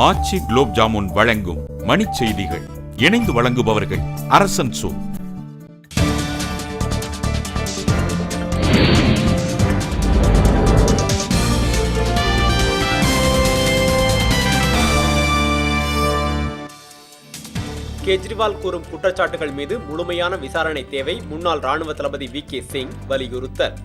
ஆச்சி குலோப் ஜாமுன் வழங்கும் மணிச் செய்திகள். இணைந்து வழங்குபவர்கள் அரசன் சோ. கேஜ்ரிவால் கூறும் குற்றச்சாட்டுகள் மீது முழுமையான விசாரணை தேவை. முன்னாள் ராணுவ தளபதி வி.கே. சிங் வலியுறுத்தல்.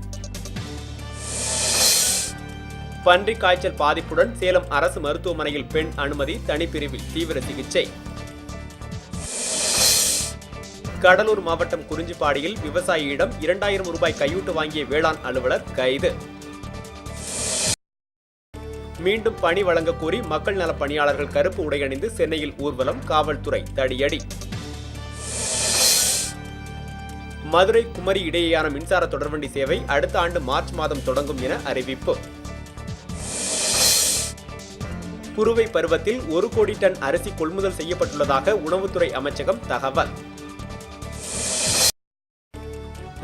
பன்றி காய்ச்சல் பாதிப்புடன் சேலம் அரசு மருத்துவமனையில் பெண் அனுமதி, தனிப்பிரிவில் தீவிர சிகிச்சை. கடலூர் மாவட்டம் குறிஞ்சிப்பாடியில் விவசாயியிடம் 2000 ரூபாய் கையூட்டு வாங்கிய வேளாண் அலுவலர் கைது. மீண்டும் பணி வழங்க கோரி மக்கள் நல பணியாளர்கள் கருப்பு உடை அணிந்து சென்னையில் ஊர்வலம், காவல்துறை தடியடி. மதுரை குமரி இடையேயான மின்சார தொடர்வண்டி சேவை அடுத்த ஆண்டு மார்ச் மாதம் தொடங்கும் என அறிவிப்பு. குறுவை பருவத்தில் 1 கோடி டன் அரிசி கொள்முதல் செய்யப்பட்டுள்ளதாக உணவுத்துறை அமைச்சகம் தகவல்.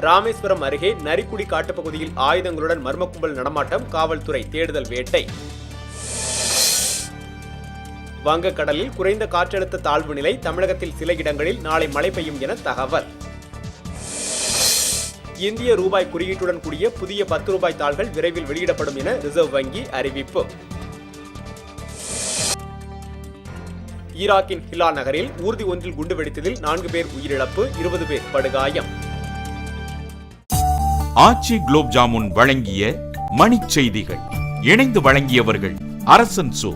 ராமேஸ்வரம் அருகே நரிக்குடி காட்டுப்பகுதியில் ஆயுதங்களுடன் மர்ம கும்பல் நடமாட்டம், காவல்துறை தேடுதல் வேட்டை. வங்கக்கடலில் குறைந்த காற்றழுத்த தாழ்வு நிலை, தமிழகத்தில் சில இடங்களில் நாளை மழை பெய்யும் என தகவல். இந்திய ரூபாய் குறியீட்டுடன் கூடிய புதிய 10 ரூபாய் தாள்கள் விரைவில் வெளியிடப்படும் என ரிசர்வ் வங்கி அறிவிப்பு. ஈராக்கின் ஹிலா நகரில் ஊர்தி ஒன்றில் குண்டு வெடித்ததில் 4 பேர் உயிரிழப்பு, 20 பேர் படுகாயம். ஆச்சி குலோப் ஜாமுன் வழங்கிய மணிச் செய்திகள். இணைந்து வழங்கியவர்கள் அரசன் சோ.